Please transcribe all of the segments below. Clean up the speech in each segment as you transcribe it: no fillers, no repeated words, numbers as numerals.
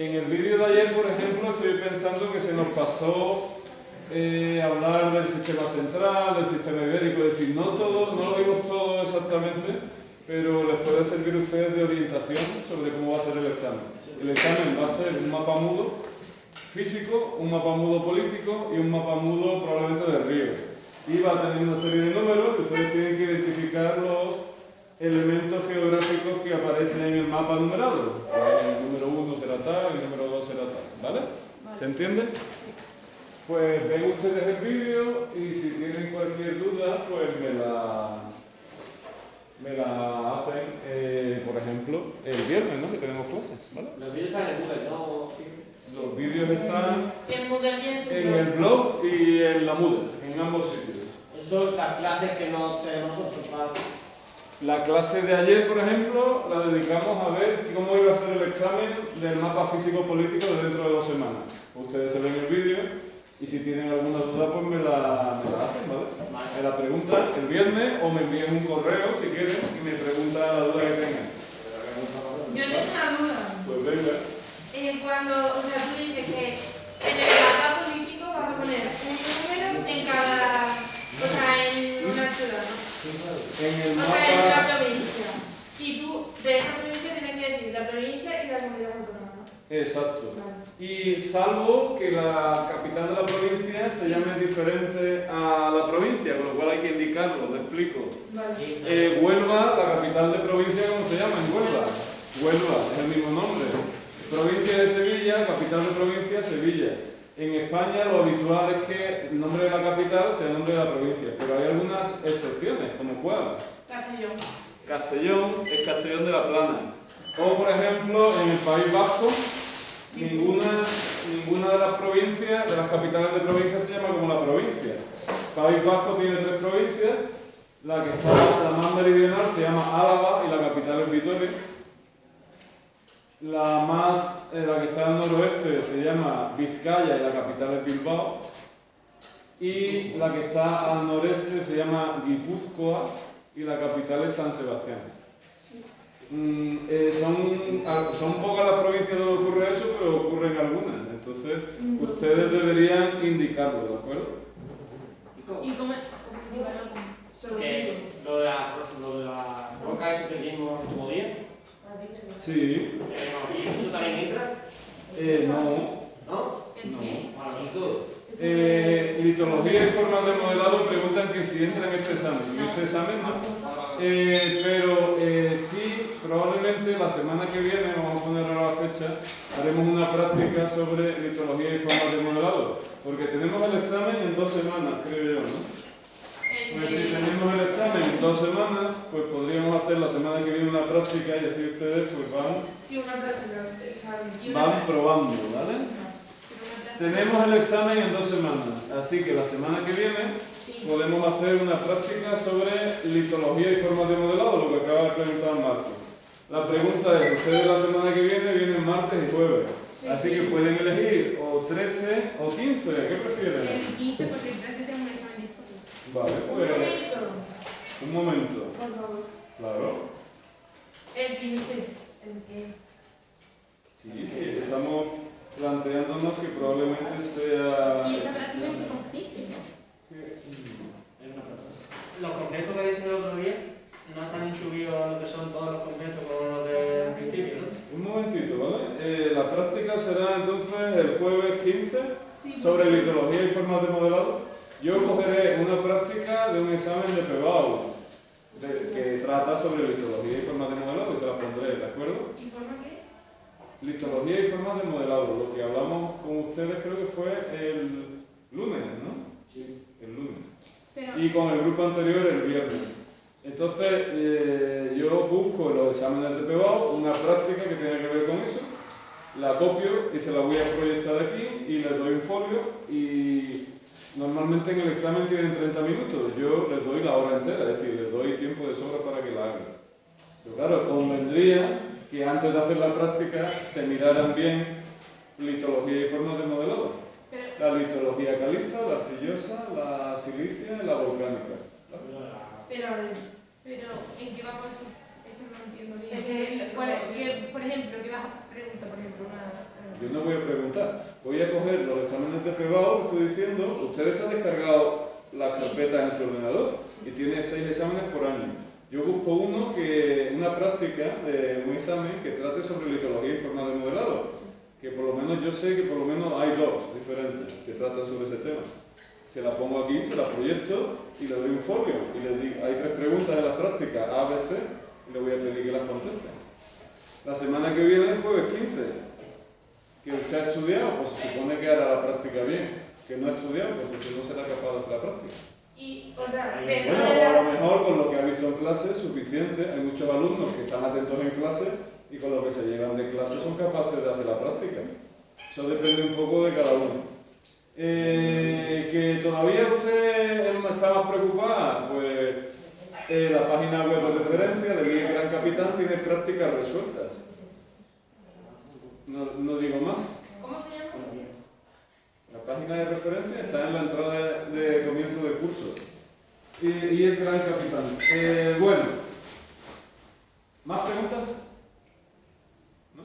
En el vídeo de ayer, por ejemplo, estoy pensando que se nos pasó hablar del sistema central, del sistema ibérico, es decir, no lo vimos todo exactamente, pero les puede servir a ustedes de orientación sobre cómo va a ser el examen. El examen va a ser un mapa mudo físico, un mapa mudo político y un mapa mudo probablemente de ríos. Y va a tener una serie de números que ustedes tienen que identificar los elementos geográficos que aparecen en el mapa numerado. El número 1 será tal, el número 2 será tal, ¿vale? ¿Se entiende? Pues ven ustedes el vídeo y si tienen cualquier duda, pues me la hacen, por ejemplo, el viernes, ¿no? Que tenemos clases, ¿vale? Los vídeos están en Google, ¿no? Los vídeos están En Moodle y en el blog y en la Moodle, en ambos sitios. Son las clases que no tenemos nosotros para... La clase de ayer, por ejemplo, la dedicamos a ver cómo iba a ser el examen del mapa físico-político de dentro de 2 semanas. Ustedes se ven el vídeo y si tienen alguna duda, pues me la hacen, ¿vale? Me la preguntan el viernes o me envían un correo si quieren y me preguntan la duda que tengan. Yo tengo una duda. Pues venga. Cuando, o sea, tú dices que en el mapa político vas a poner un número en cada, o sea, en una ciudad, ¿no? En el O sea, en la mapa... provincia. Y tú, de esa provincia, tienes que decir la provincia y la comunidad autónoma, ¿no? Exacto. Vale. Y salvo que la capital de la provincia se llame diferente a la provincia, con lo cual hay que indicarlo, lo explico. Vale. Huelva, la capital de provincia, ¿cómo se llama? En Huelva. Huelva, es el mismo nombre. Provincia de Sevilla, capital de provincia, Sevilla. En España lo habitual es que el nombre de la capital sea el nombre de la provincia, pero hay algunas excepciones, como cuál. Castellón. Castellón es Castellón de la Plana. O por ejemplo, en el País Vasco, ninguna de las provincias, de las capitales de provincia se llama como la provincia. País Vasco tiene 3 provincias, la que está la más meridional se llama Álava y la capital es Vitoria. La que está al noroeste se llama Vizcaya y la capital es Bilbao. Y la que está al noreste se llama Guipúzcoa y la capital es San Sebastián. Son pocas las provincias donde ocurre eso, pero ocurren algunas. Entonces, ustedes deberían indicarlo, ¿de acuerdo? ¿Y cómo? Que lo de la roca eso que vimos el último día. Sí. ¿Y eso también entra? No. ¿No? ¿El qué? Bueno, y todo. Litología y formas de modelado preguntan que si entra en este examen. En este examen no. Pero sí, probablemente la semana que viene, vamos a poner ahora la fecha, haremos una práctica sobre litología y formas de modelado. Porque tenemos el examen en 2 semanas, creo yo, ¿no? Pues si tenemos el examen en 2 semanas, pues podríamos hacer la semana que viene una práctica y así ustedes pues van probando, ¿vale? Tenemos el examen en 2 semanas, así que la semana que viene podemos hacer una práctica sobre litología y formas de modelado, lo que acaba de preguntar Marco. La pregunta es, ustedes la semana que viene vienen martes y jueves, así que pueden elegir o 13 o 15, ¿qué prefieren? El 15 porque el 13 tengo un examen de historia. Vale, pues... Un momento. Por favor. Claro. El 15. ¿El qué? Sí, estamos planteándonos que probablemente sea... ¿Y esa práctica en qué consiste? Los conceptos que diste el otro día no están subidos lo que son todos los conceptos como los del principio, ¿no? Un momentito, ¿vale? La práctica será entonces el jueves 15 Sí, sobre litología y formas de modelado. Yo cogeré una práctica de un examen de PEBAU que trata sobre litología y formas de modelado y se las pondré, ¿de acuerdo? ¿Y forma qué? Litología y formas de modelado, lo que hablamos con ustedes creo que fue el lunes, ¿no? Sí. El lunes. Pero, Y con el grupo anterior el viernes. Entonces yo busco en los exámenes de PEBAU una práctica que tenga que ver con eso, la copio y se la voy a proyectar aquí y les doy un folio y normalmente en el examen tienen 30 minutos, yo les doy la hora entera, es decir, les doy tiempo de sobra para que la hagan. Pero claro, convendría que antes de hacer la práctica se miraran bien litología y formas de modelado. La litología caliza, la arcillosa, la silicia y la volcánica. pero, ¿en qué va a eso? Es que no entiendo bien. Por ejemplo, ¿qué vas a preguntar? Por ejemplo, Yo no voy a preguntar. Voy a coger los exámenes de privado que estoy diciendo. Ustedes se han descargado las carpetas en su ordenador y tiene 6 exámenes por año. Yo busco una práctica de un examen que trate sobre litología y forma de modelado, que por lo menos yo sé que por lo menos hay 2 diferentes que tratan sobre ese tema. Se la pongo aquí, se la proyecto y le doy un folio y le digo, hay 3 preguntas en la práctica A, B, C y le voy a pedir que las conteste. La semana que viene, el jueves 15, que usted ha estudiado, pues se supone que hará la práctica bien, que no ha estudiado, pues porque no será capaz de hacer la práctica. Y, o sea, dentro Bueno, de a la... lo mejor con lo que ha visto en clase es suficiente. Hay muchos alumnos que están atentos en clase y con lo que se llevan de clase son capaces de hacer la práctica. Eso depende un poco de cada uno. Que todavía usted está más preocupada, pues la página web de referencia de Miguel Gran Capitán tiene prácticas resueltas. No digo más. ¿Cómo se llama? La página de referencia está en la entrada de comienzo de curso. Y es Gran Capitán. Bueno, ¿más preguntas? ¿No?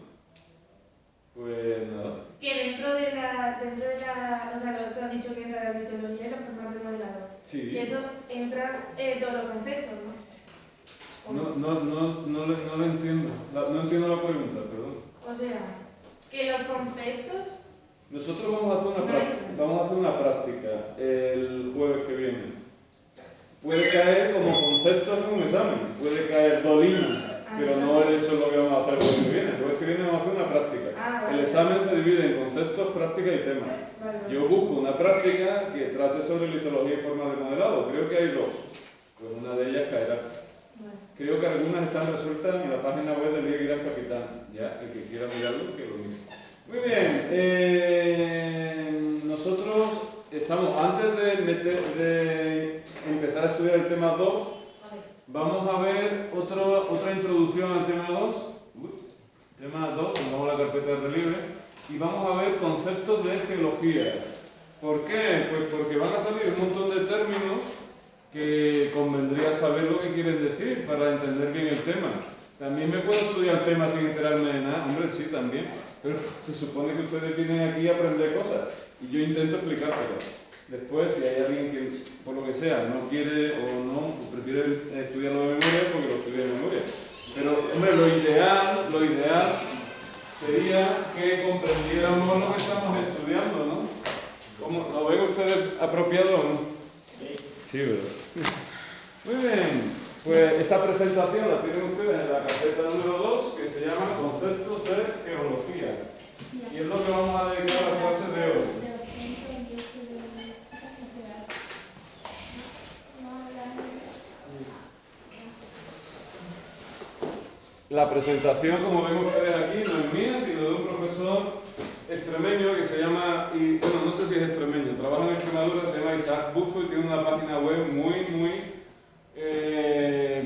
Pues nada. Que dentro de la, o sea, tú has dicho que entra la mitología y la forma de modelado. Sí. Y eso entra todos los conceptos, ¿no? No lo entiendo. No entiendo la pregunta, perdón. O sea, que los conceptos... Nosotros vamos a hacer una práctica el jueves que viene. Puede caer como concepto en un examen, puede caer dolina, pero no eso es lo que vamos a hacer el jueves que viene. El jueves que viene vamos a hacer una práctica. Vale. El examen se divide en conceptos, práctica y temas. Vale. Yo busco una práctica que trate sobre litología y forma de modelado. Creo que hay 2. Pues una de ellas caerá. Vale. Creo que algunas están resueltas en la página web del Miguel Gran Capitán. Ya, el que quiera mirarlo, que lo mire. Muy bien. Nosotros estamos, antes de empezar a estudiar el tema 2, vamos a ver otra introducción al tema 2. Tema 2, pongamos la carpeta de relieve, y vamos a ver conceptos de geología. ¿Por qué? Pues porque van a salir un montón de términos que convendría saber lo que quieren decir para entender bien el tema. También me puedo estudiar el tema sin enterarme de nada. Hombre, sí, también. Pero se supone que ustedes vienen aquí a aprender cosas y yo intento explicárselas. Después, si hay alguien que, por lo que sea, no quiere o no, prefiere estudiarlo de memoria, porque lo estudie de memoria. Pero, hombre, lo ideal sería que comprendiéramos lo que estamos estudiando, ¿no? ¿Lo ven ustedes apropiado o no? Sí, ¿verdad? Muy bien. Pues esa presentación la tienen ustedes en la carpeta número 2, que se llama Conceptos de Geología. Y es lo que vamos a dedicar a la clase de hoy. La presentación, como ven ustedes aquí, no es mía, sino de un profesor extremeño que se llama, bueno, no sé si es extremeño, trabaja en Extremadura, se llama Isaac Buzo y tiene una página web muy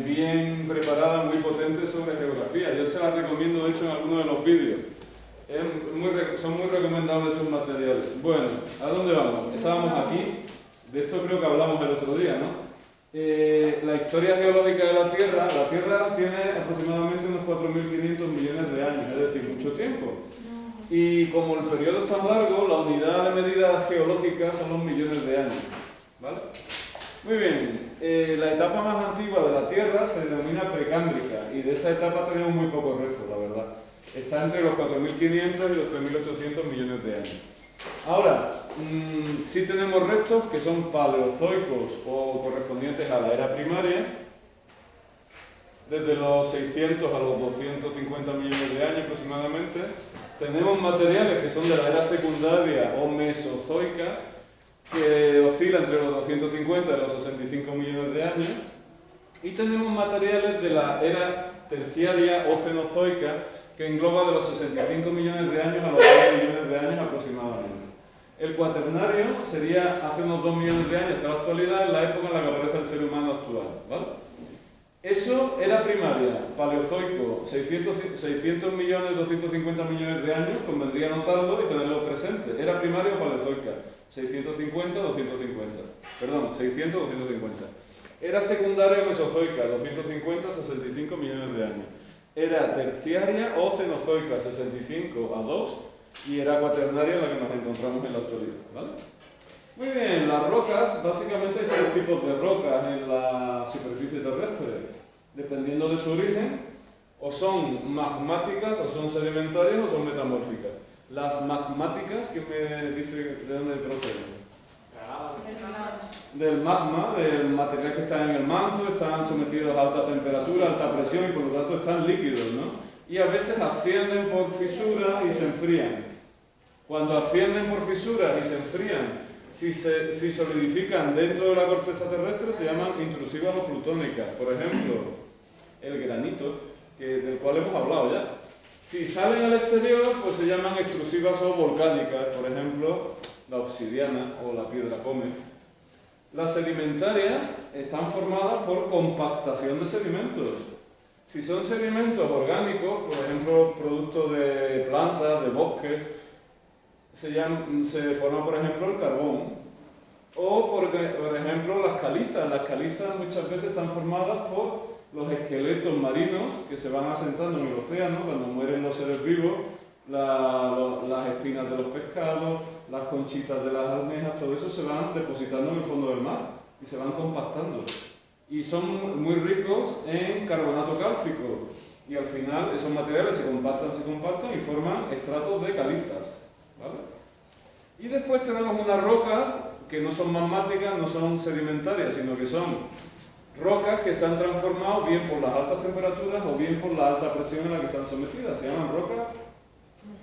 bien preparada, muy potente sobre geografía. Yo se la recomiendo, de hecho, en algunos de los vídeos. Son muy recomendables esos materiales. Bueno, ¿a dónde vamos? Estábamos aquí, de esto creo que hablamos el otro día, ¿no? La historia geológica de la Tierra tiene aproximadamente unos 4.500 millones de años, es decir, mucho tiempo. Y como el periodo es tan largo, la unidad de medida geológica son los millones de años, ¿vale? Muy bien, la etapa más antigua de la Tierra se denomina precámbrica y de esa etapa tenemos muy pocos restos, la verdad. Está entre los 4.500 y los 3.800 millones de años. Ahora, sí tenemos restos que son paleozoicos o correspondientes a la era primaria, desde los 600 a los 250 millones de años aproximadamente. Tenemos materiales que son de la era secundaria o mesozoica, que oscila entre los 250 y los 65 millones de años. Y tenemos materiales de la era terciaria o cenozoica, que engloba de los 65 millones de años a los 2 millones de años aproximadamente. El cuaternario sería hace unos 2 millones de años hasta la actualidad, en la época en la que aparece el ser humano actual, ¿vale? Eso era primaria, paleozoico, 600 millones, 250 millones de años, convendría anotarlo y tenerlo presente. Era primaria o paleozoica, 650, 250. Perdón, 600, 250. Era secundaria o mesozoica, 250, 65 millones de años. Era terciaria o cenozoica, 65 a 2, y era cuaternaria en la que nos encontramos en la actualidad, ¿vale? Muy bien, las rocas, básicamente hay tres tipos de rocas en la superficie terrestre, dependiendo de su origen, o son magmáticas, o son sedimentarias, o son metamórficas. Las magmáticas, ¿quién me dice de dónde proceden? Del magma, del material que está en el manto, están sometidos a alta temperatura, alta presión y por lo tanto están líquidos, ¿no? Y a veces ascienden por fisuras y se enfrían. Cuando ascienden por fisuras y se enfrían, si solidifican dentro de la corteza terrestre, se llaman intrusivas o plutónicas. Por ejemplo, el granito, del cual hemos hablado ya. Si salen al exterior, pues se llaman extrusivas o volcánicas, por ejemplo, la obsidiana o la piedra pómez. Las sedimentarias están formadas por compactación de sedimentos. Si son sedimentos orgánicos, por ejemplo, producto de plantas, de bosques, se forma, por ejemplo, el carbón. O, por ejemplo, las calizas. Las calizas muchas veces están formadas por los esqueletos marinos que se van asentando en el océano cuando mueren los seres vivos, las espinas de los pescados, las conchitas de las almejas, todo eso se van depositando en el fondo del mar y se van compactando. Y son muy ricos en carbonato cálcico y al final esos materiales se compactan y forman estratos de calizas, ¿vale? Y después tenemos unas rocas que no son magmáticas, no son sedimentarias, sino que son rocas que se han transformado bien por las altas temperaturas o bien por la alta presión en la que están sometidas. Se llaman rocas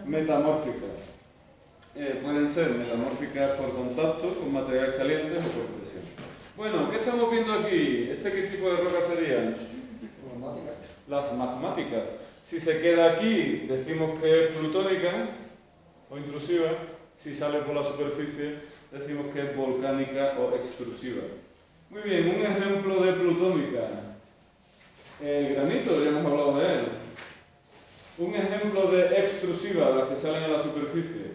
metamórficas. Pueden ser metamórficas por contacto con materiales calientes o por presión. Bueno, ¿qué estamos viendo aquí? ¿Qué tipo de rocas serían? Las magmáticas. Si se queda aquí, decimos que es plutónica o intrusiva. Si sale por la superficie, decimos que es volcánica o extrusiva. Muy bien, un ejemplo de plutónica. El granito, ya hemos hablado de él. Un ejemplo de extrusiva, de las que salen a la superficie.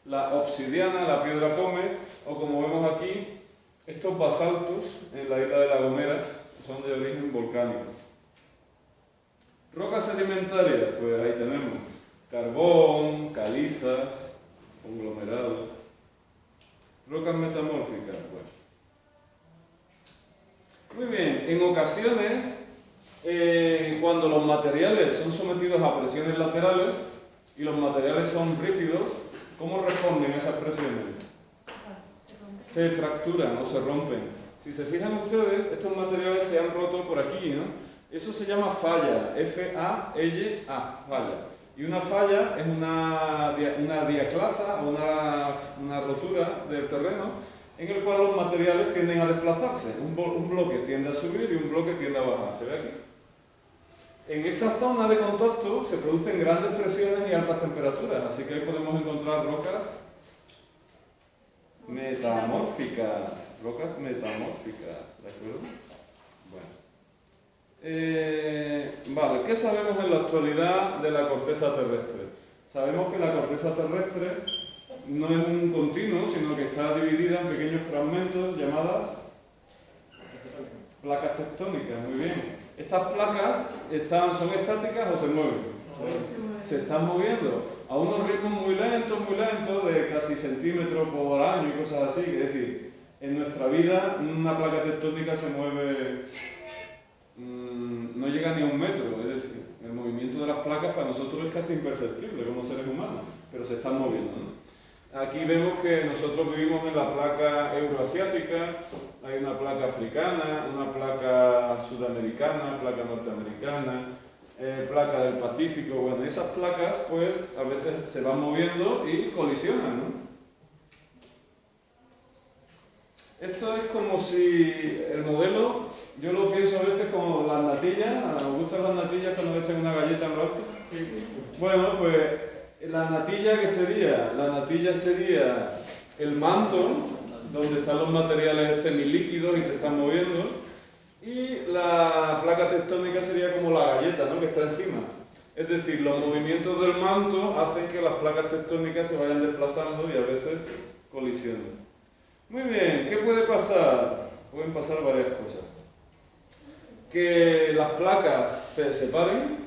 La obsidiana, la piedra pómez, o como vemos aquí, estos basaltos en la isla de La Gomera son de origen volcánico. Rocas sedimentarias, pues ahí tenemos carbón, calizas, conglomerados. Rocas metamórficas, pues. Muy bien, en ocasiones, cuando los materiales son sometidos a presiones laterales y los materiales son rígidos, ¿cómo responden a esas presiones? Se fracturan o se rompen. Si se fijan ustedes, estos materiales se han roto por aquí, ¿no? Eso se llama falla, F-A-L-A, falla. Y una falla es una diaclasa o una rotura del terreno en el cual los materiales tienden a desplazarse. Un bloque tiende a subir y un bloque tiende a bajar. ¿Se ve aquí? En esa zona de contacto se producen grandes presiones y altas temperaturas, así que ahí podemos encontrar rocas metamórficas. Rocas metamórficas, ¿de acuerdo? Bueno. Vale, ¿qué sabemos en la actualidad de la corteza terrestre? Sabemos que la corteza terrestre no es un continuo, sino que está dividida en pequeños fragmentos llamadas placas tectónicas. Muy bien. Estas placas son estáticas o se mueven. Se están moviendo a unos ritmos muy lentos, de casi centímetros por año y cosas así. Es decir, en nuestra vida una placa tectónica se mueve, no llega ni a 1 metro. Es decir, el movimiento de las placas para nosotros es casi imperceptible como seres humanos, pero se están moviendo, ¿no? Aquí vemos que nosotros vivimos en la placa euroasiática, hay una placa africana, una placa sudamericana, placa norteamericana, placa del Pacífico. Bueno, esas placas pues a veces se van moviendo y colisionan, ¿no? Esto es como si el modelo, yo lo pienso a veces como las natillas. ¿Os gustan las natillas cuando le echan una galleta en lo alto? Bueno, pues la natilla, ¿qué sería? La natilla sería el manto, donde están los materiales semilíquidos y se están moviendo, y la placa tectónica sería como la galleta, ¿no?, que está encima. Es decir, los movimientos del manto hacen que las placas tectónicas se vayan desplazando y a veces colisionen. Muy bien, ¿qué puede pasar? Pueden pasar varias cosas. Que las placas se separen,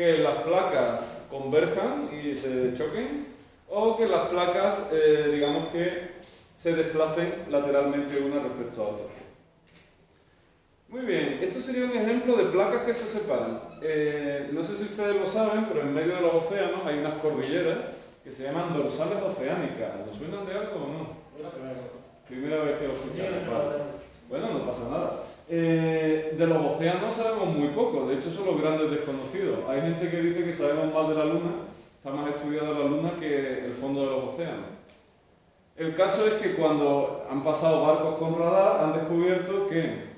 que las placas converjan y se choquen, o que las placas, digamos que se desplacen lateralmente una respecto a otra. Muy bien, esto sería un ejemplo de placas que se separan. No sé si ustedes lo saben, pero en medio de los océanos hay unas cordilleras que se llaman dorsales oceánicas. ¿Nos suenan de algo o no? Primera vez que lo escuchamos. Vale. Bueno, no pasa nada. De los océanos sabemos muy poco, de hecho son los grandes desconocidos. Hay gente que dice que sabemos más de la Luna, está más estudiada la Luna que el fondo de los océanos. El caso es que cuando han pasado barcos con radar han descubierto que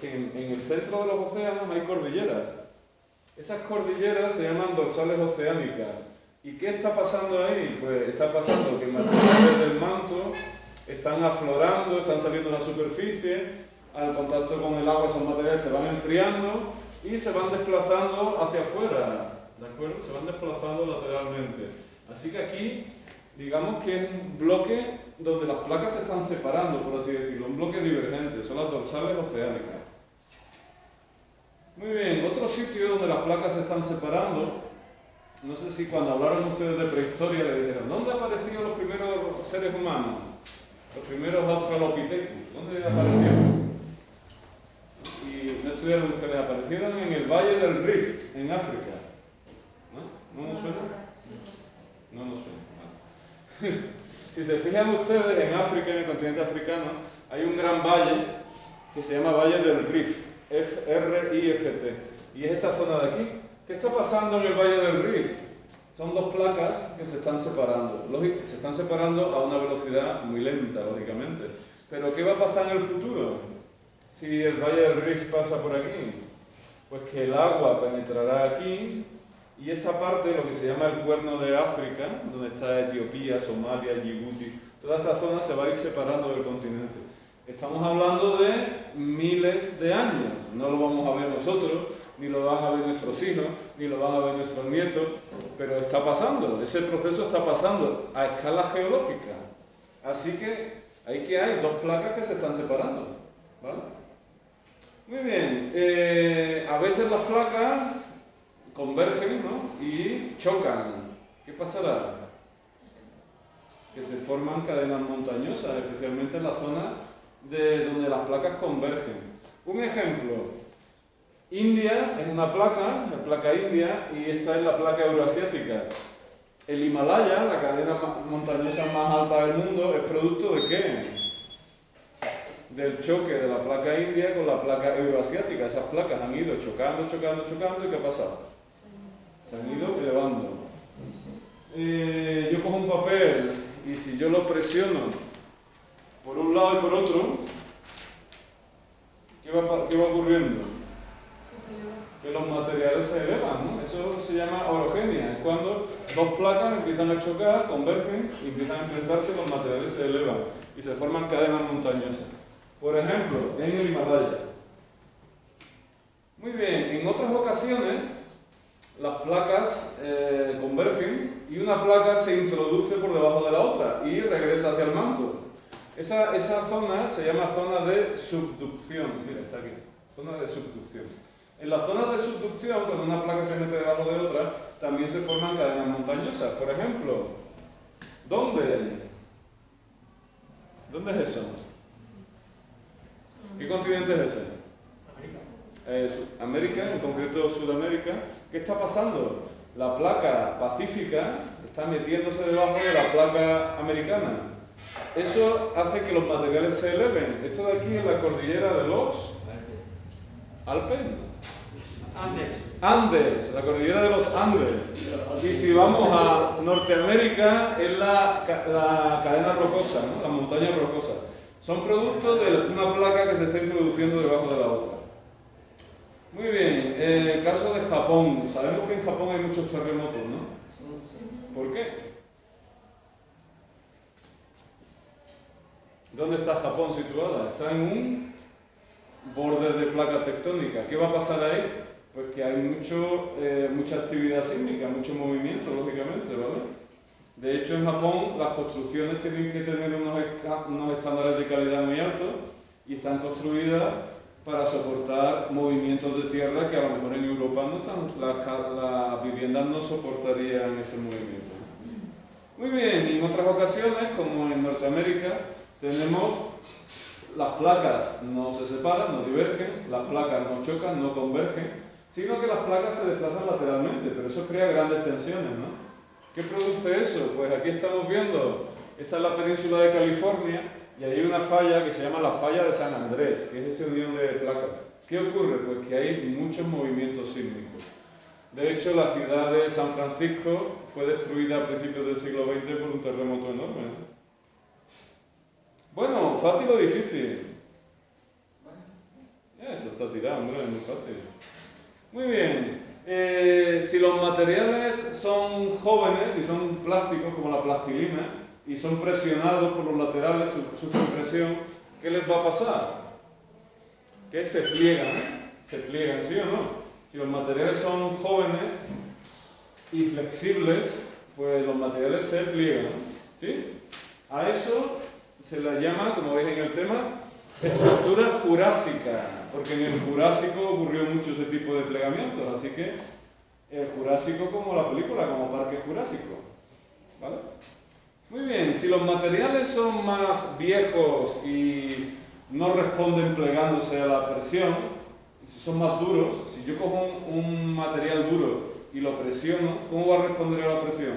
en el centro de los océanos hay cordilleras. Esas cordilleras se llaman dorsales oceánicas. ¿Y qué está pasando ahí? Pues está pasando que materiales del manto están aflorando, están saliendo a la superficie, al contacto con el agua esos materiales se van enfriando y se van desplazando hacia afuera, ¿de acuerdo? Se van desplazando lateralmente. Así que aquí, digamos que es un bloque donde las placas se están separando, por así decirlo, un bloque divergente, son las dorsales oceánicas. Muy bien, otro sitio donde las placas se están separando, no sé si cuando hablaron ustedes de prehistoria le dijeron, ¿dónde aparecieron los primeros seres humanos? Los primeros Australopithecus, ¿dónde aparecieron? Y no estudiaron ustedes, aparecieron en el Valle del Rift, en África. ¿No? ¿No nos suena? No nos suena. Si se fijan ustedes, en África, en el continente africano, hay un gran valle que se llama Valle del Rift, F-R-I-F-T. Y es esta zona de aquí. ¿Qué está pasando en el Valle del Rift? Son dos placas que se están separando. Se están separando a una velocidad muy lenta, lógicamente. Pero ¿qué va a pasar en el futuro? Si el Valle del Rift pasa por aquí, pues que el agua penetrará aquí y esta parte, lo que se llama el Cuerno de África, donde está Etiopía, Somalia, Djibouti, toda esta zona se va a ir separando del continente. Estamos hablando de miles de años, no lo vamos a ver nosotros, ni lo van a ver nuestros hijos, ni lo van a ver nuestros nietos, pero está pasando, ese proceso está pasando a escala geológica. Así que hay dos placas que se están separando, ¿vale? Muy bien, a veces las placas convergen, ¿no? Y chocan. ¿Qué pasará? Que se forman cadenas montañosas, especialmente en la zona de donde las placas convergen. Un ejemplo, India es una placa, la placa india, y esta es la placa euroasiática. El Himalaya, la cadena montañosa más alta del mundo, ¿es producto de qué? Del choque de la placa india con la placa euroasiática. Esas placas han ido chocando, ¿y qué ha pasado? Se han ido elevando. Yo cojo un papel y si yo lo presiono por un lado y por otro, ¿qué va ocurriendo? Que los materiales se elevan, ¿no? Eso se llama orogenia, es cuando dos placas empiezan a chocar, convergen y empiezan a enfrentarse, los materiales se elevan y se forman cadenas montañosas. Por ejemplo, en el Himalaya. Muy bien, en otras ocasiones las placas convergen y una placa se introduce por debajo de la otra y regresa hacia el manto. Esa zona se llama zona de subducción. Mira, está aquí. Zona de subducción. En la zona de subducción, cuando una placa se mete debajo de otra, también se forman cadenas montañosas. Por ejemplo, ¿dónde? ¿Dónde es eso? ¿Qué continente es ese? América, en concreto Sudamérica. ¿Qué está pasando? La placa pacífica está metiéndose debajo de la placa americana. Eso hace que los materiales se eleven. Esto de aquí es la cordillera de los Alpes. Andes, la cordillera de los Andes. Y si vamos a Norteamérica, es la cadena rocosa, ¿no? La montaña rocosa. Son productos de una placa que se está introduciendo debajo de la otra. Muy bien, el caso de Japón. Sabemos que en Japón hay muchos terremotos, ¿no? ¿Por qué? ¿Dónde está Japón situada? Está en un borde de placa tectónica. ¿Qué va a pasar ahí? Pues que hay mucha actividad sísmica, mucho movimiento, lógicamente, ¿vale? De hecho, en Japón las construcciones tienen que tener unos estándares de calidad muy altos y están construidas para soportar movimientos de tierra que a lo mejor en Europa no las viviendas no soportarían ese movimiento. Muy bien, y en otras ocasiones, como en Norteamérica, tenemos las placas no se separan, no divergen, las placas no chocan, no convergen, sino que las placas se desplazan lateralmente, pero eso crea grandes tensiones, ¿no? ¿Qué produce eso? Pues aquí estamos viendo, esta es la península de California, y hay una falla que se llama la falla de San Andrés, que es esa unión de placas. ¿Qué ocurre? Pues que hay muchos movimientos sísmicos. De hecho, la ciudad de San Francisco fue destruida a principios del siglo XX por un terremoto enorme, ¿no? Bueno, ¿fácil o difícil? Esto está tirado, hombre, es muy fácil. Muy bien. Si los materiales son jóvenes y son plásticos, como la plastilina, y son presionados por los laterales, sufren presión, ¿qué les va a pasar? Que se pliegan, ¿sí o no? Si los materiales son jóvenes y flexibles, pues los materiales se pliegan, ¿sí? A eso se la llama, como veis en el tema, estructura jurásica, porque en el Jurásico ocurrió mucho ese tipo de plegamientos, así que el Jurásico como la película, como Parque Jurásico, ¿vale? Muy bien, si los materiales son más viejos y no responden plegándose a la presión, si son más duros, si yo cojo un material duro y lo presiono, ¿cómo va a responder a la presión?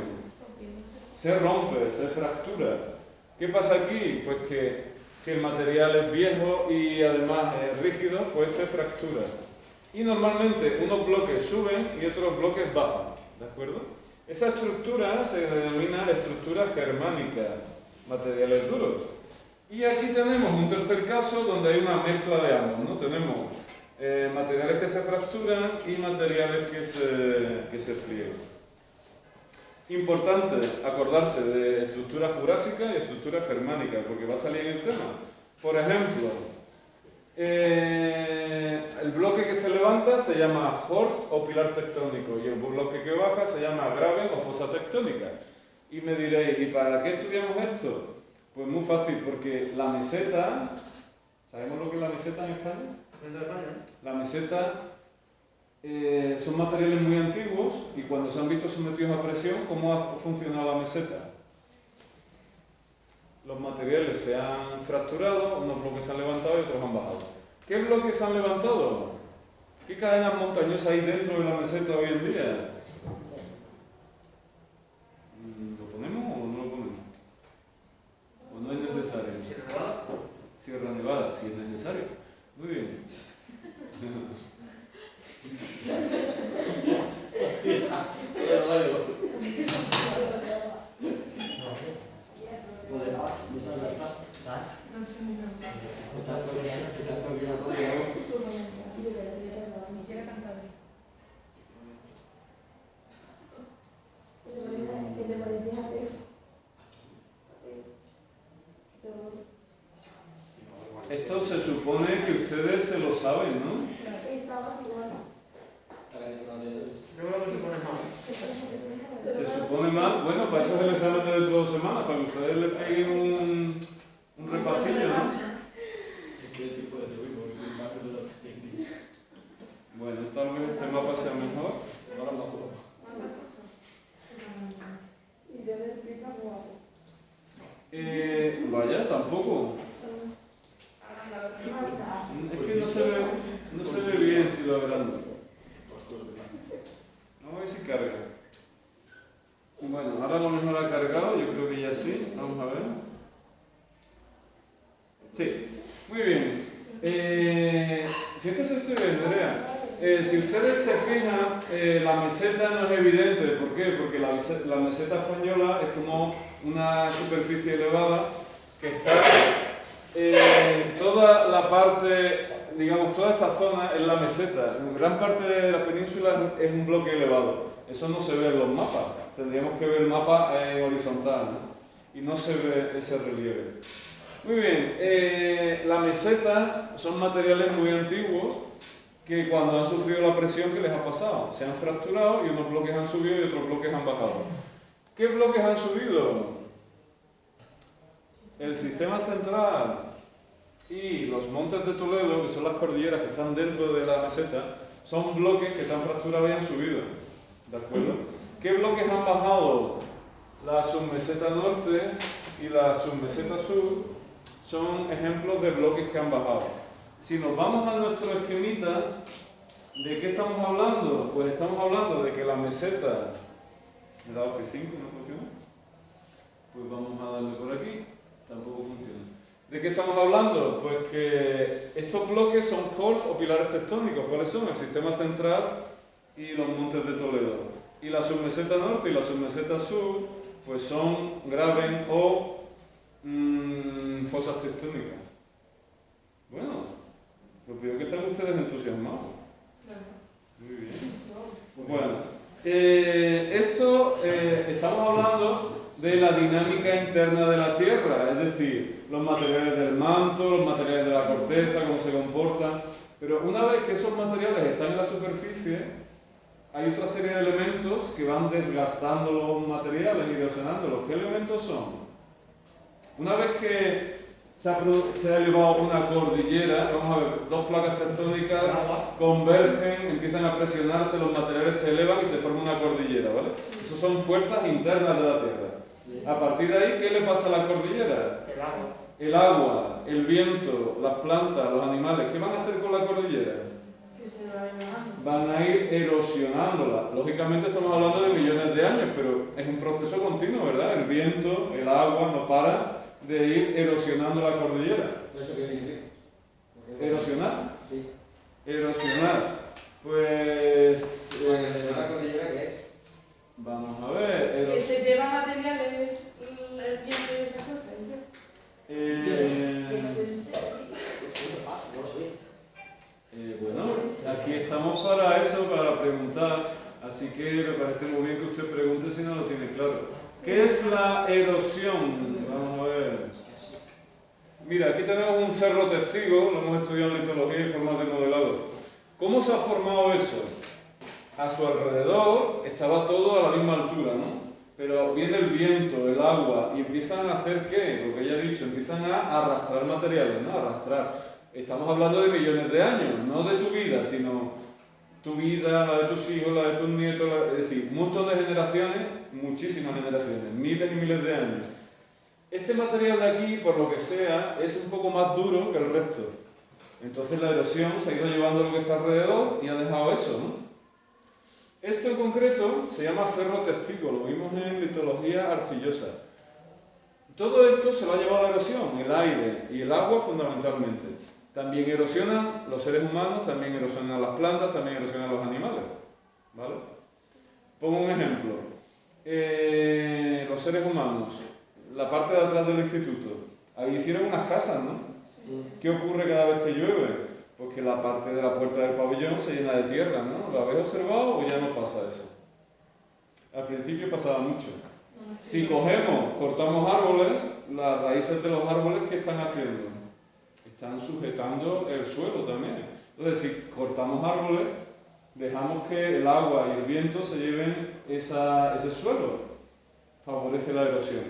Se rompe, se fractura. ¿Qué pasa aquí? Pues que si el material es viejo y además es rígido, pues se fractura. Y normalmente unos bloques suben y otros bloques bajan, ¿de acuerdo? Esa estructura se denomina estructura germánica, materiales duros. Y aquí tenemos un tercer caso donde hay una mezcla de ambos, ¿no? Tenemos materiales que se fracturan y materiales que se pliegan. Importante acordarse de estructura jurásica y estructura germánica, porque va a salir en el tema. Por ejemplo, el bloque que se levanta se llama horst o pilar tectónico y el bloque que baja se llama graben o fosa tectónica. Y me diréis, ¿y para qué estudiamos esto? Pues muy fácil, porque la meseta, ¿sabemos lo que es la meseta en España? La meseta son materiales muy antiguos y cuando se han visto sometidos a presión, ¿cómo ha funcionado la meseta? Los materiales se han fracturado, unos bloques se han levantado y otros han bajado. ¿Qué bloques se han levantado? ¿Qué cadenas montañosas hay dentro de la meseta hoy en día? ¿Lo ponemos o no lo ponemos? ¿O no es necesario? Sierra Nevada, si es necesario. Muy bien. Esto se supone que ustedes se lo saben, ¿no? Se supone más, bueno, para eso es el examen de dentro de 2 semanas, para que ustedes le peguen un repasillo, ¿no? Bueno, tal vez este mapa sea mejor. Vaya, tampoco. Es que no se ve bien si lo agrando. Vamos a ver si carga. Bueno, ahora a lo mejor ha cargado, yo creo que ya sí. Vamos a ver. Sí, muy bien. Si esto se estudia bien, Andrea, si ustedes se fijan, la meseta no es evidente. ¿Por qué? Porque la meseta española es como una superficie elevada que está toda la parte, digamos, toda esta zona es la meseta. Gran parte de la península es un bloque elevado. Eso no se ve en los mapas. Tendríamos que ver el mapa horizontal, ¿no? Y no se ve ese relieve. Muy bien, la meseta son materiales muy antiguos que cuando han sufrido la presión, ¿qué les ha pasado? Se han fracturado y unos bloques han subido y otros bloques han bajado. ¿Qué bloques han subido? El sistema central Y los montes de Toledo, que son las cordilleras que están dentro de la meseta, son bloques que se han fracturado y han subido. ¿De acuerdo? ¿Qué bloques han bajado? La submeseta norte y la submeseta sur son ejemplos de bloques que han bajado. Si nos vamos a nuestro esquemita, ¿de qué estamos hablando? Pues estamos hablando de que la meseta... ¿Me da F5? ¿No funciona? Pues vamos a darle por aquí. Tampoco funciona. ¿De qué estamos hablando? Pues que estos bloques son cores o pilares tectónicos. ¿Cuáles son? El sistema central y los montes de Toledo. Y la submeseta norte y la submeseta sur, pues son graben o fosas tectónicas. Bueno, lo primero que están ustedes entusiasmados. Muy bien. Bueno, estamos hablando de la dinámica interna de la Tierra, es decir, los materiales del manto, los materiales de la corteza, cómo se comportan. Pero una vez que esos materiales están en la superficie, hay otra serie de elementos que van desgastando los materiales y erosionándolos. ¿Qué elementos son? Una vez que se ha elevado una cordillera, vamos a ver, dos placas tectónicas convergen, empiezan a presionarse, los materiales se elevan y se forma una cordillera, ¿vale? Esas son fuerzas internas de la Tierra. A partir de ahí, ¿qué le pasa a la cordillera? El agua. El agua, el viento, las plantas, los animales, ¿qué van a hacer con la cordillera? Que se va elevando. Van a ir erosionándola. Lógicamente estamos hablando de millones de años, pero es un proceso continuo, ¿verdad? El viento, el agua no para de ir erosionando la cordillera. ¿Eso qué significa? ¿Erosionar? Sí. Erosionar. Pues... ¿La cordillera qué es? vamos a ver... Que se lleva materiales, el viento y esas cosas, ¿no? Bueno, aquí estamos para eso, para preguntar, así que me parece muy bien que usted pregunte si no lo tiene claro. ¿Qué es la erosión? Vamos a ver. Mira, aquí tenemos un cerro testigo, lo hemos estudiado en litología y formas de modelado. ¿Cómo se ha formado eso? A su alrededor estaba todo a la misma altura, ¿no? Pero viene el viento, el agua, y empiezan a hacer ¿qué? Lo que ya he dicho, empiezan a arrastrar materiales, ¿no? Arrastrar. Estamos hablando de millones de años, no de tu vida, sino tu vida, la de tus hijos, la de tus nietos, es decir, un montón de generaciones, muchísimas generaciones, miles y miles de años. Este material de aquí, por lo que sea, es un poco más duro que el resto. Entonces la erosión se ha ido llevando lo que está alrededor y ha dejado eso, ¿no? Esto en concreto se llama cerro testigo, lo vimos en litología arcillosa. Todo esto se lo ha llevado la erosión, el aire y el agua fundamentalmente. También erosionan los seres humanos, también erosionan las plantas, también erosionan los animales. ¿Vale? Pongo un ejemplo. Los seres humanos, la parte de atrás del instituto, ahí hicieron unas casas, ¿no? ¿Qué ocurre cada vez que llueve? Pues que la parte de la puerta del pabellón se llena de tierra, ¿no? ¿Lo habéis observado o ya no pasa eso? Al principio pasaba mucho. Si cogemos, cortamos árboles, las raíces de los árboles, ¿qué están haciendo? Están sujetando el suelo también. Entonces, si cortamos árboles, dejamos que el agua y el viento se lleven ese suelo. Favorece la erosión.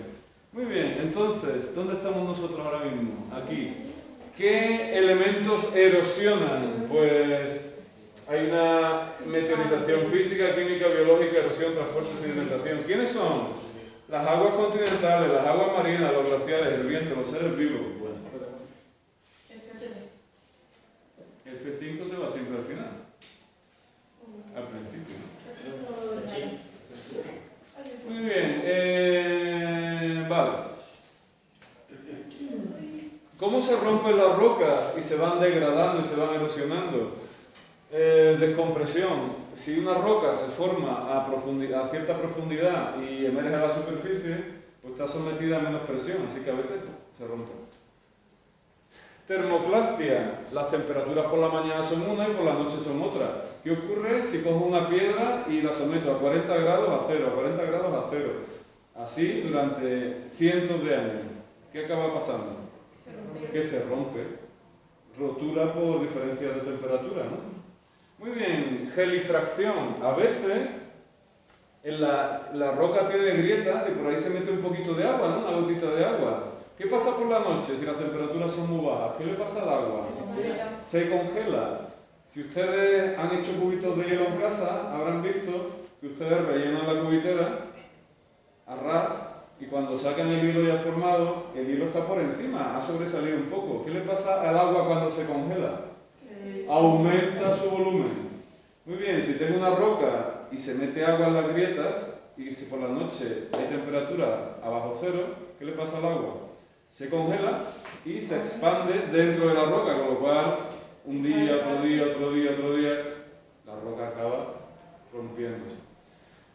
Muy bien, entonces, ¿dónde estamos nosotros ahora mismo? Aquí. ¿Qué elementos erosionan? Pues hay una meteorización física, química, biológica, erosión, transporte, sedimentación. ¿Quiénes son? Las aguas continentales, las aguas marinas, los glaciares, el viento, los seres vivos. Bueno. El F5 se va siempre al final. Al principio. Muy bien. Vale. ¿Cómo se rompen las rocas y se van degradando y se van erosionando? Descompresión. Si una roca se forma a cierta profundidad y emerge a la superficie, pues está sometida a menos presión, así que a veces se rompe. Termoplastia. Las temperaturas por la mañana son una y por la noche son otra. ¿Qué ocurre si cojo una piedra y la someto a 40 grados a cero, a 40 grados a cero? Así durante cientos de años. ¿Qué acaba pasando? Que se rompe. Rotura por diferencias de temperatura, ¿no? Muy bien, gelifracción. A veces la roca tiene grietas y por ahí se mete un poquito de agua, ¿no? Una gotita de agua. ¿Qué pasa por la noche si las temperaturas son muy bajas? ¿Qué le pasa al agua? Se congela. Si ustedes han hecho cubitos de hielo en casa, habrán visto que ustedes rellenan la cubitera a ras y cuando sacan el hilo ya formado, el hilo está por encima, ha sobresalido un poco. ¿Qué le pasa al agua cuando se congela? Aumenta su volumen. Muy bien, si tengo una roca y se mete agua en las grietas y si por la noche hay temperatura abajo cero, ¿qué le pasa al agua? Se congela y se expande dentro de la roca, con lo cual un día, otro día, otro día, otro día, la roca acaba rompiéndose.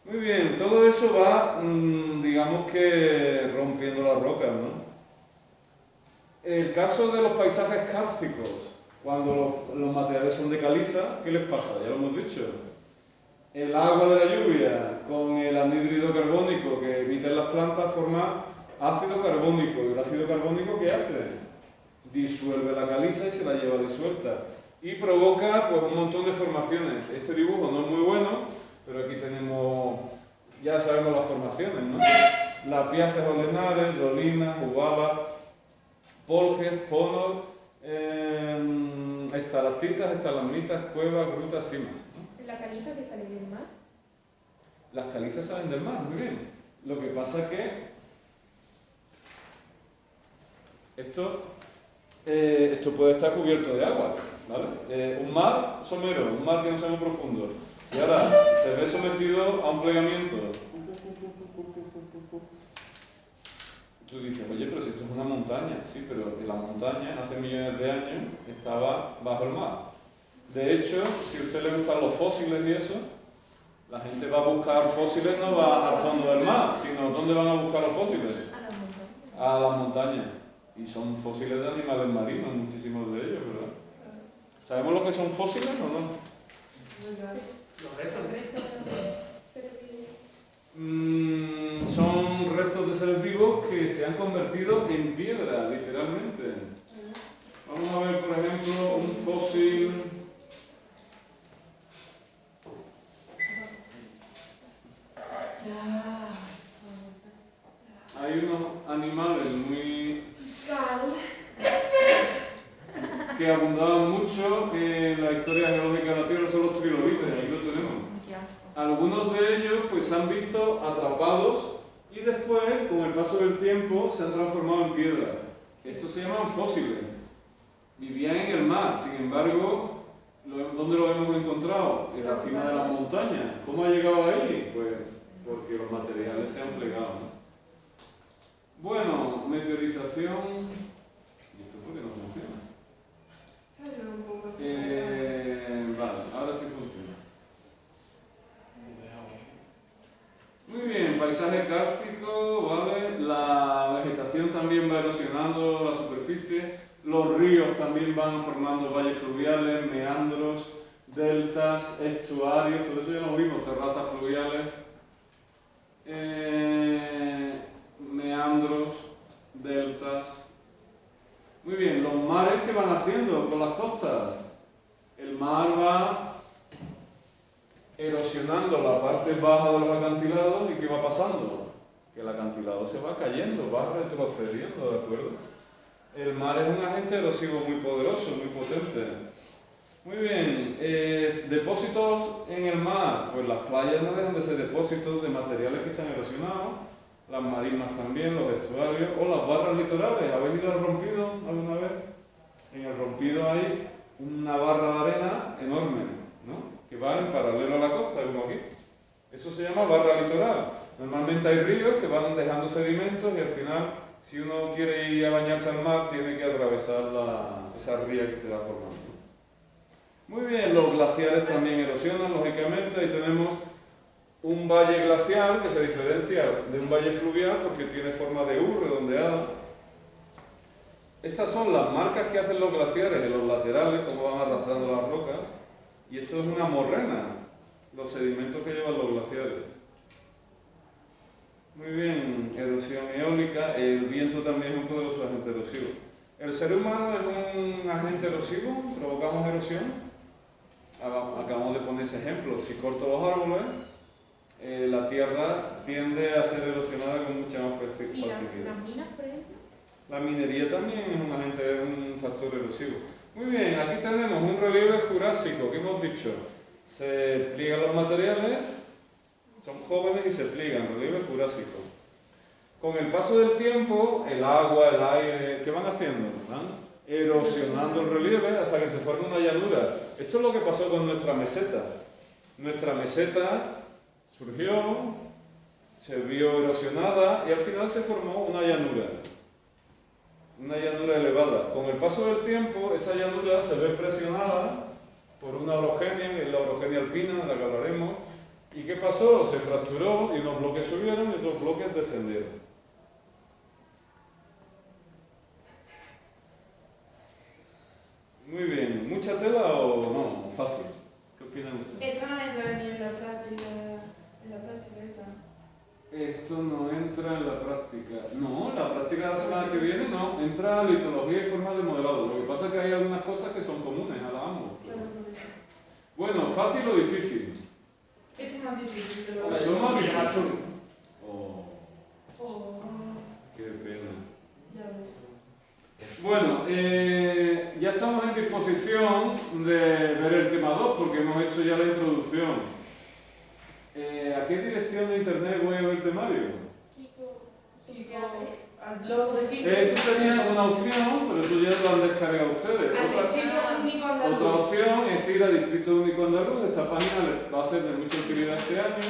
Muy bien, todo eso va, digamos que rompiendo las rocas, ¿no? El caso de los paisajes kársticos, cuando los materiales son de caliza, ¿qué les pasa? Ya lo hemos dicho. El agua de la lluvia con el anhídrido carbónico que emiten las plantas forma ácido carbónico. ¿Y el ácido carbónico qué hace? Disuelve la caliza y se la lleva disuelta. Y provoca pues, un montón de formaciones. Este dibujo no es muy bueno, pero aquí tenemos, ya sabemos las formaciones, ¿no? Lapiaces olenares, dolinas, ubalas, polges, ponos, estalactitas, estalagmitas, cuevas, grutas, simas, ¿no? ¿La caliza que sale del mar? Las calizas salen del mar, muy bien. Lo que pasa es que esto puede estar cubierto de agua, ¿vale? Un mar somero, un mar que no sea muy profundo. Y ahora se ve sometido a un plegamiento. Tú dices, oye, pero si esto es una montaña. Sí, pero la montaña hace millones de años estaba bajo el mar. De hecho, si a usted le gustan los fósiles y eso, la gente va a buscar fósiles, no va al fondo del mar, sino ¿dónde van a buscar los fósiles? A las montañas. A las montañas. Y son fósiles de animales marinos, muchísimos de ellos, ¿verdad? ¿Sabemos lo que son fósiles o no? Los restos. Son restos de seres vivos que se han convertido en piedra, literalmente. Vamos a ver, por ejemplo, un fósil. Hay unos animales que abundaban mucho en la historia geológica de la Tierra, son los trilobites, ahí lo tenemos. Algunos de ellos pues se han visto atrapados y después, con el paso del tiempo, se han transformado en piedra. Estos se llaman fósiles. Vivían en el mar, sin embargo, ¿dónde los hemos encontrado? En la cima de las montañas. ¿Cómo ha llegado ahí? Pues porque los materiales se han plegado, ¿no? Bueno, meteorización. ¿Y esto por qué no funciona? Vale, ahora sí funciona. Muy bien, paisaje kárstico, ¿vale? La vegetación también va erosionando la superficie, los ríos también van formando valles fluviales, meandros, deltas, estuarios, todo eso ya lo vimos, terrazas fluviales, meandros, deltas. Muy bien, los mares que van haciendo con las costas. El mar va erosionando la parte baja de los acantilados y ¿qué va pasando? Que el acantilado se va cayendo, va retrocediendo, ¿de acuerdo? El mar es un agente erosivo muy poderoso, muy potente. Muy bien, depósitos en el mar, pues las playas no dejan de ser depósitos de materiales que se han erosionado, las marismas también, los estuarios o las barras litorales. ¿Habéis ido al Rompido alguna vez? En el Rompido hay una barra de arena enorme, ¿no? Que va en paralelo a la costa, como aquí. Eso se llama barra litoral. Normalmente hay ríos que van dejando sedimentos y al final, si uno quiere ir a bañarse al mar, tiene que atravesar esa ría que se va formando. Muy bien, los glaciares también erosionan, lógicamente. Ahí tenemos un valle glacial que se diferencia de un valle fluvial porque tiene forma de U, redondeada. Estas son las marcas que hacen los glaciares en los laterales, como van arrastrando las rocas. Y esto es una morrena, los sedimentos que llevan los glaciares. Muy bien, erosión eólica, el viento también es un poderoso agente erosivo. ¿El ser humano es un agente erosivo? ¿Provocamos erosión? Acabamos de poner ese ejemplo. Si corto los árboles, la tierra tiende a ser erosionada con mucha más facilidad. ¿Y las minas, por ejemplo? La minería también es un agente, es un factor erosivo. Muy bien, aquí tenemos un relieve jurásico, que hemos dicho. Se pliegan los materiales, son jóvenes y se pliegan, relieve jurásico. Con el paso del tiempo, el agua, el aire, ¿qué van haciendo? Van erosionando el relieve hasta que se forma una llanura. Esto es lo que pasó con nuestra meseta. Nuestra meseta surgió, se vio erosionada y al final se formó una llanura elevada. Con el paso del tiempo, esa llanura se ve presionada por una orogenia, que es la orogenia alpina, de la que hablaremos. ¿Y qué pasó? Se fracturó y unos bloques subieron y otros bloques descendieron. Muy bien, ¿mucha tela o no? Fácil. ¿Qué opinan ustedes? Esto no entra ni en la práctica esa. Esto no entra en la práctica. No, la práctica de la semana que viene no. Entra litología y forma de modelado. Lo que pasa es que hay algunas cosas que son comunes a ambos. Claro, por eso. Bueno, ¿fácil o difícil? Esto es más difícil, pero... Esto es más difícil. Oh, Oh, qué pena. ya ves. Bueno, ya estamos en disposición de ver el tema 2 porque hemos hecho ya la introducción. ¿A qué dirección de internet voy a ver el temario? Al blog de Kiko. Eso sería una opción, pero eso ya lo han descargado ustedes. Al Distrito Único Andaluz. Otra opción es ir al Distrito Único Andaluz. Esta página les va a ser de mucha utilidad este año.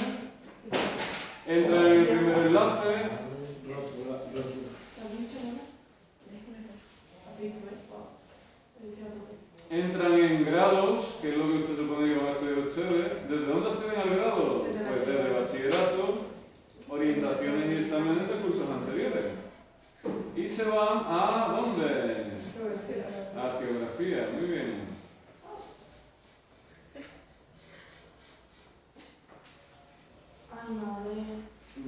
Entran en el primer enlace. Entran en grados, que es lo que se supone que van a estudiar ustedes. ¿Desde dónde acceden al grado? Pues desde bachillerato, orientaciones y exámenes de cursos anteriores. Y se van a ¿dónde? A geografía, muy bien. Ay, madre.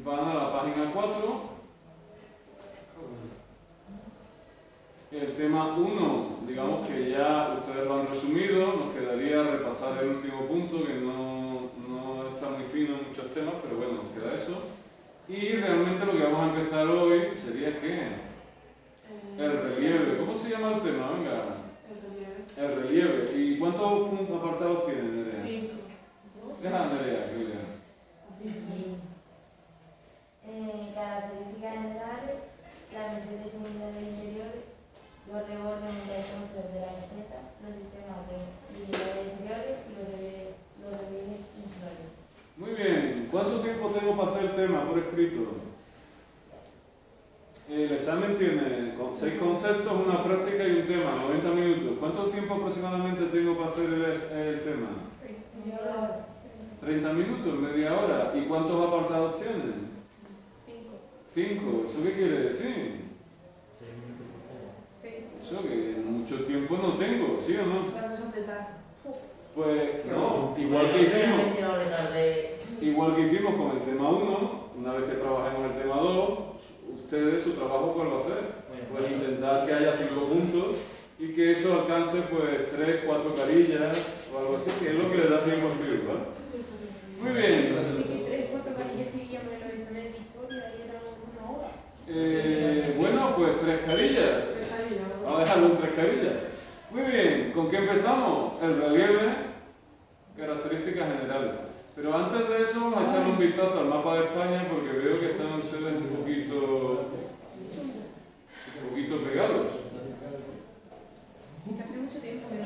Van a la página 4. El tema 1, digamos que ya ustedes lo han resumido, nos quedaría repasar el último punto, que no está muy fino en muchos temas, pero bueno, nos queda eso. Y realmente lo que vamos a empezar hoy sería ¿qué? El relieve. ¿Cómo se llama el tema? Venga. El relieve. ¿Y cuántos puntos apartados tiene, Nerea? 5. Deja a Nerea que lea. Características generales, las mesetas unidades interiores, los rebordes multifuncionales de la meseta, los sistemas de unidades exteriores y los relieves insulares. Muy bien. ¿Cuánto tiempo tengo para hacer el tema por escrito? El examen tiene 6 conceptos, una práctica y un tema, 90 minutos. ¿Cuánto tiempo aproximadamente tengo para hacer el tema? 30 minutos, media hora. ¿Y cuántos apartados tiene? 5. ¿Eso qué quiere decir? Eso que mucho tiempo no tengo, ¿sí o no? Vamos a empezar. Pues no, igual que hicimos con el tema 1, una vez que trabajemos el tema 2, ustedes su trabajo cuál va a hacer. Pues intentar que haya 5 puntos y que eso alcance pues 3, 4 carillas o algo así, que es lo que le da tiempo a escribir, ¿vale? Muy bien. Bueno, pues 3 carillas. Vamos a dejarlo en 3 carillas. Muy bien, ¿con qué empezamos? El relieve, características generales. Pero antes de eso vamos a echar un vistazo al mapa de España porque veo que están ustedes un poquito pegados. Hace mucho tiempo que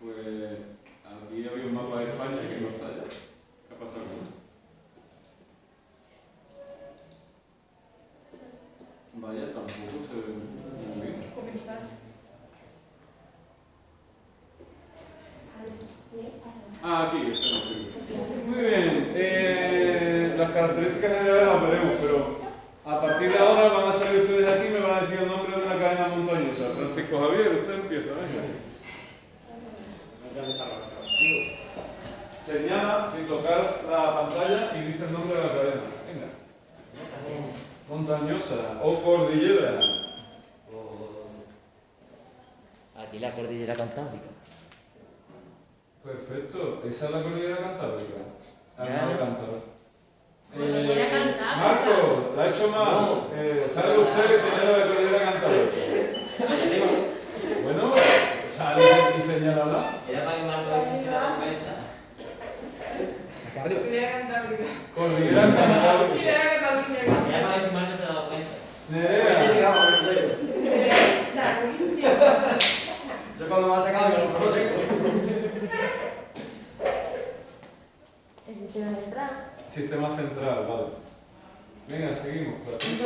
Pues aquí había un mapa de España que no está ya. ¿Qué ha pasado? Vaya, tampoco se ve muy bien. Aquí está. Muy bien. Las características generales las veremos, pero a partir de ahora van a salir ustedes aquí y me van a decir el nombre de una cadena montañosa. Francisco Javier, usted empieza, venga. Señala sin tocar la pantalla y dice el nombre de la cadena. Venga. Montañosa o cordillera. Aquí la cordillera cantábrica. Perfecto, esa es la cordillera cantábrica. Ya. Al lado de Cántaro. Cordillera Cantábrica. Marco, la ha hecho mal. ¿Sabe usted que señala la cordillera Cantábrica? Bueno, sale y señálala. Era para que Marco se hiciera la cuenta. Acá arriba. Cordillera Cantábrica. Cordillera Cantábrica. Cordillera Cantábrica. Era para que si Marco se ha dado cuenta. Nerea. Está buenísimo. Yo cuando me ha sacado, yo no lo tengo. El sistema central. Sistema central, vale. Venga, seguimos. Por aquí.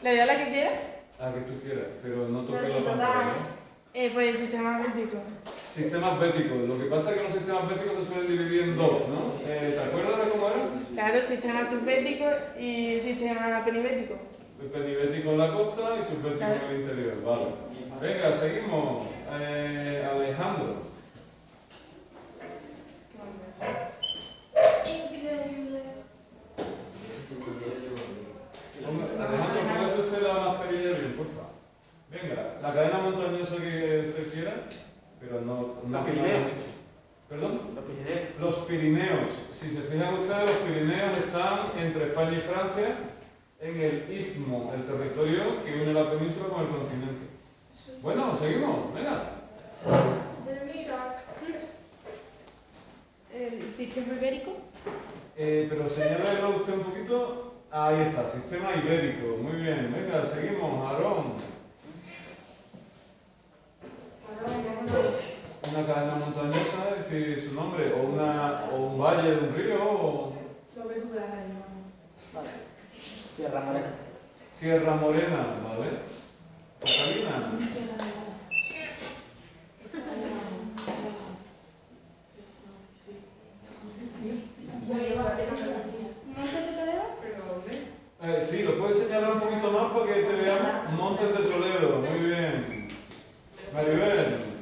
¿Le dio la que quiera? Ah, que tú quieras, pero no toques No, la sin tocar, pantalla. Pues el sistema bético. Sistemas béticos. Lo que pasa es que los sistemas béticos se suelen dividir en dos, ¿no? ¿Te acuerdas de cómo era? Claro, sistema subbético y sistema peribético. El penibético en la costa y subbético en el interior, vale. Venga, seguimos. Alejandro. Increíble. Alejandro, póngase usted la mascarilla bien, por favor. Venga, la cadena montañosa que usted quiera, pero no Los que no Pirineos. lo han dicho. ¿Perdón? Los Pirineos. Los Pirineos. Si se fijan ustedes, los Pirineos están entre España y Francia en el istmo, el territorio que une la península con el continente. Bueno, seguimos, venga. El sistema ibérico. Pero señálalo usted un poquito. Ahí está, sistema ibérico. Muy bien, venga, seguimos. Aarón. Una cadena montañosa, es decir, su nombre, o un valle de un río, o Lo que tú veas ahí, Vale. Sierra Morena. Sierra Morena, ¿vale? Catalina. Sí, lo puedes señalar un poquito más para que te veamos. Montes de Toledo, muy bien. Maribel.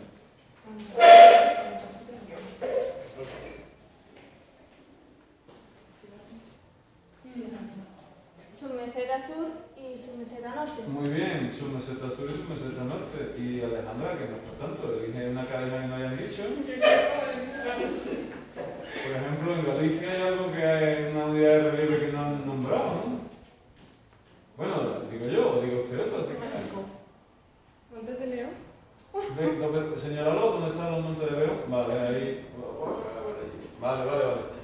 Su meseta sur y su meseta norte. Muy bien, su meseta sur y su meseta norte. Y Alejandra, que no es por tanto, elige una cadena que no hayan dicho. Por ejemplo, en Galicia hay algo que hay una unidad de relieve que no han nombrado, ¿no? Bueno, digo yo, o digo usted otra, así que... Montes de León. Señalalo, ¿dónde están los montes de León? Vale, ahí. Vale.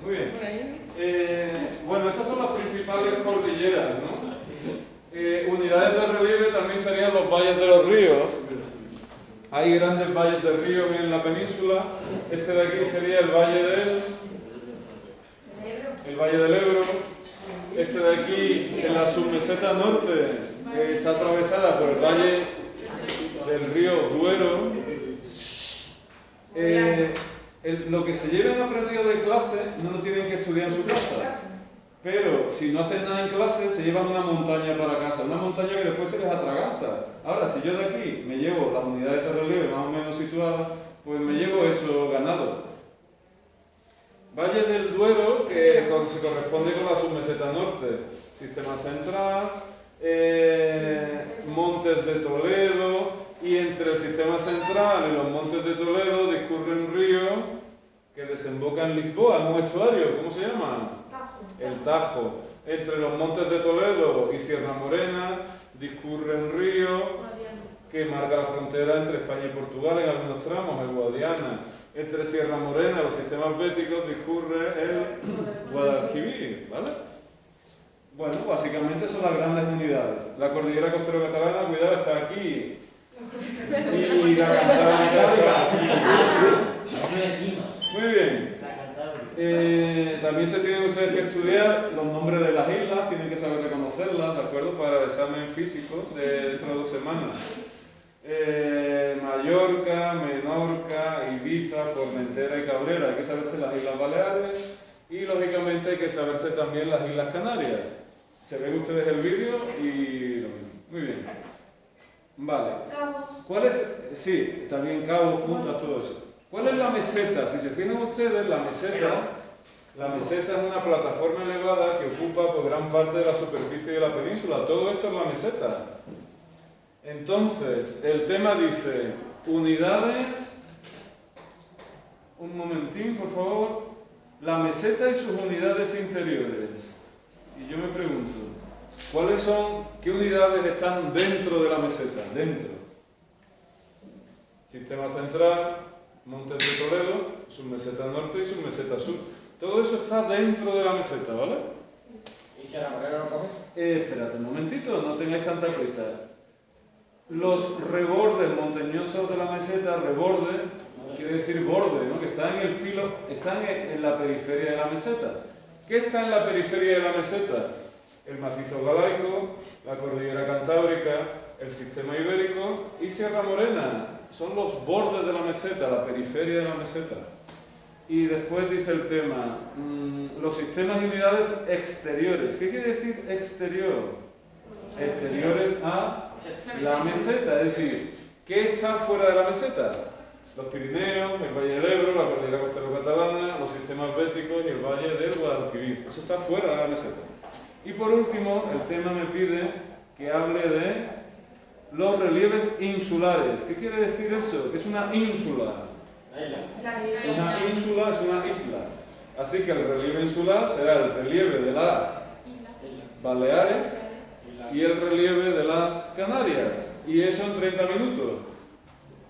Muy bien. Por ahí. Bueno, esas son las principales cordilleras, ¿no? Unidades de relieve también serían los valles de los ríos. Hay grandes valles de ríos en la península. Este de aquí sería el valle del Ebro. Este de aquí, en la submeseta norte, está atravesada por el valle del río Duero. Lo que se lleven aprendido de clase no lo tienen que estudiar en su casa. Pero si no hacen nada en clase, se llevan una montaña para casa, una montaña que después se les atraganta. Ahora, si yo de aquí me llevo las unidades de relieve más o menos situadas, pues me llevo eso ganado. Valle del Duero, que se corresponde con la submeseta norte, sistema central, Montes de Toledo, y entre el sistema central y los Montes de Toledo discurre un río que desemboca en Lisboa, en un estuario, ¿cómo se llama? El Tajo. Entre los Montes de Toledo y Sierra Morena discurre un río que marca la frontera entre España y Portugal en algunos tramos, el Guadiana. Entre Sierra Morena y los sistemas béticos discurre el Guadalquivir, ¿vale? Bueno, básicamente son las grandes unidades. La cordillera costera catalana, cuidado, está aquí. Y la Cantábrica aquí. Muy bien. También se tienen ustedes que estudiar los nombres de las islas, tienen que saber reconocerlas, ¿de acuerdo? Para el examen físico de dentro de 2 semanas. Mallorca, Menorca, Ibiza, Formentera y Cabrera. Hay que saberse las Islas Baleares y lógicamente hay que saberse también las Islas Canarias. Se ven ustedes el vídeo y lo mismo. Muy bien. Vale. ¿Cuál es? Sí, también cabos, puntas, todo eso. ¿Cuál es la meseta? Si se fijan ustedes, la meseta es una plataforma elevada que ocupa por gran parte de la superficie de la península. Todo esto es la meseta. Entonces, el tema dice, unidades, un momentín, por favor, la meseta y sus unidades interiores. Y yo me pregunto, ¿qué unidades están dentro de la meseta? Dentro. Sistema central, Montes de Toledo, submeseta norte y submeseta sur. Todo eso está dentro de la meseta, ¿vale? ¿Y si a la morena no coge? Espérate un momentito, no tengáis tanta prisa. Los rebordes montañosos de la meseta, rebordes, quiere decir borde, ¿no? Que están en el filo, están en la periferia de la meseta. ¿Qué está en la periferia de la meseta? El macizo galaico, la cordillera cantábrica, el sistema ibérico y Sierra Morena. Son los bordes de la meseta, la periferia de la meseta. Y después dice el tema, los sistemas y unidades exteriores. ¿Qué quiere decir exterior? Exteriores a la meseta, es decir, ¿qué está fuera de la meseta? Los Pirineos, el Valle del Ebro, la cordillera costero-catalana, los sistemas béticos y el Valle del Guadalquivir. Eso está fuera de la meseta. Y por último, el tema me pide que hable de los relieves insulares. ¿Qué quiere decir eso? ¿Qué es una ínsula? Una ínsula es una isla. Así que el relieve insular será el relieve de las Baleares y el relieve de las Canarias. Y eso en 30 minutos.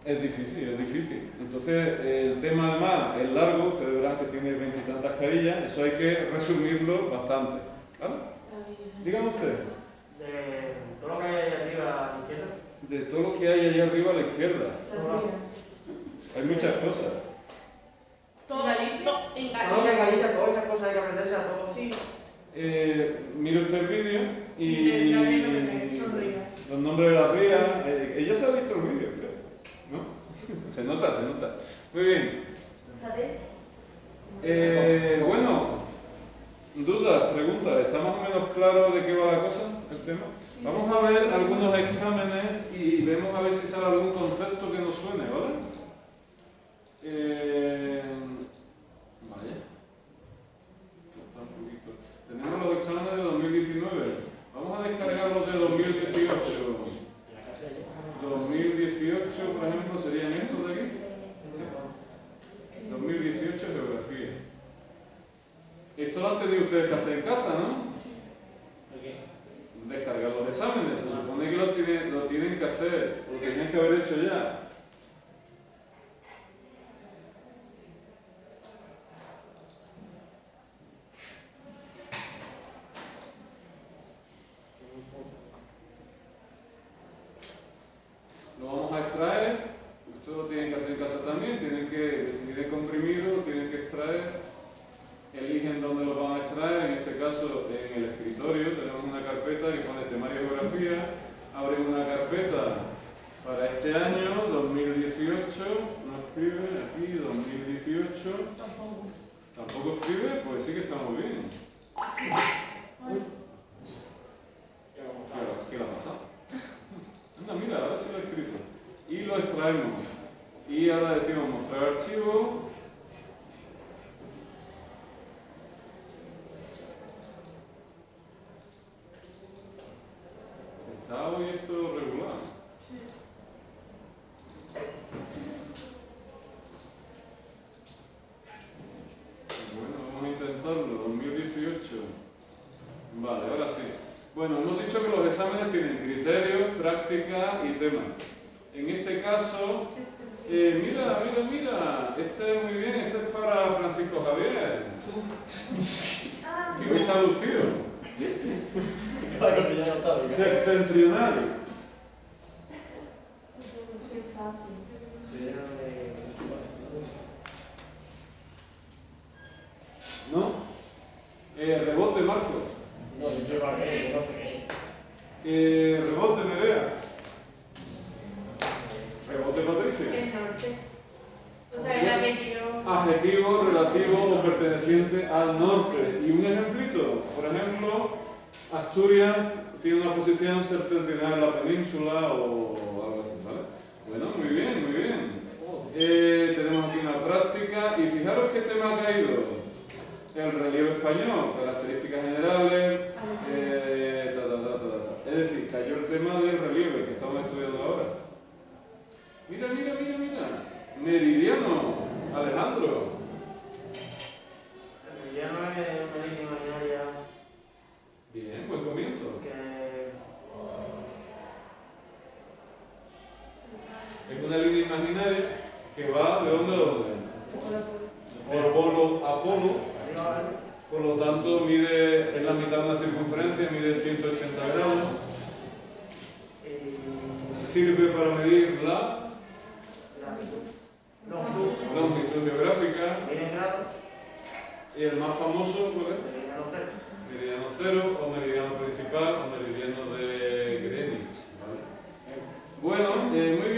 Es difícil, es difícil. Entonces, el tema además es largo, ustedes verán que tiene 20 y tantas carillas, eso hay que resumirlo bastante. ¿Vale? Dígame usted. De todo lo que hay arriba a la izquierda. De todo lo que hay allá arriba a la izquierda. Hay muchas cosas. Todo en Todo lo que es Galicia. Galicia, todas esas cosas hay que aprenderse a todos. Sí. Mire usted el vídeo y Sí, son rías. los nombres de las rías. Ella se ha visto el vídeo, creo, ¿no? Se nota, se nota. Muy bien. Bueno, dudas, preguntas. ¿Está más o menos claro de qué va la cosa, el tema? Vamos a ver algunos exámenes y vemos a ver si sale algún concepto que nos suene, ¿vale? Vaya. Está un poquito. Tenemos los exámenes de 2019. Vamos a descargar los de 2018. 2018, por ejemplo, serían estos de aquí. Sí. 2018, geografía. Esto lo han tenido ustedes que hacer en casa, ¿no? Descargar los exámenes. Se supone que lo tienen que hacer, lo tenían que haber hecho ya. Lo vamos a extraer, ustedes lo tienen que hacer en casa también, tienen comprimido, tienen que extraer, eligen dónde lo van a extraer, en este caso en el escritorio tenemos una carpeta que pone temario de geografía, abren una carpeta para este año, 2018, no escribe, aquí 2018, tampoco escribe, pues sí que estamos bien. ¿Qué le ha pasado? Anda, mira, ahora se lo he escrito. Y lo extraemos. Y ahora decimos mostrar archivo. Está hoy esto regular. Bueno, vamos a intentarlo. 2018. Vale, ahora sí. Bueno, hemos dicho que los exámenes tienen criterios, práctica y tema. En este caso, mira, este es muy bien, este es para Francisco Javier. Que hoy se ha lucido. Claro que ya no está, ¿verdad? Septentrional. Qué fácil. ¿No? Rebote, Marcos. No, yo no sé qué. Rebote, Nerea. Rebote, Patricia. El norte. O sea, el adjetivo. Adjetivo relativo o perteneciente al norte. Y un ejemplito, por ejemplo, Asturias tiene una posición septentrional en la península o algo así, ¿vale? Bueno, muy bien, muy bien. Tenemos aquí una práctica y fijaros qué tema ha caído. El relieve español, características generales, Es Es decir, cayó el tema del relieve que estamos estudiando ahora. Mira, mira, mira, mira. Meridiano, Alejandro. El meridiano es una línea imaginaria Bien, buen comienzo. que Es una línea imaginaria que va de dónde a dónde. De polo a polo. arriba Por lo tanto, mide, es la mitad de una circunferencia, mide 180 grados. Sirve para medir la longitud geográfica. viene grado, Y el más famoso, ¿cuál es? meridiano cero. Meridiano cero, o meridiano principal, o meridiano de Greenwich. ¿Vale? Bueno, muy bien.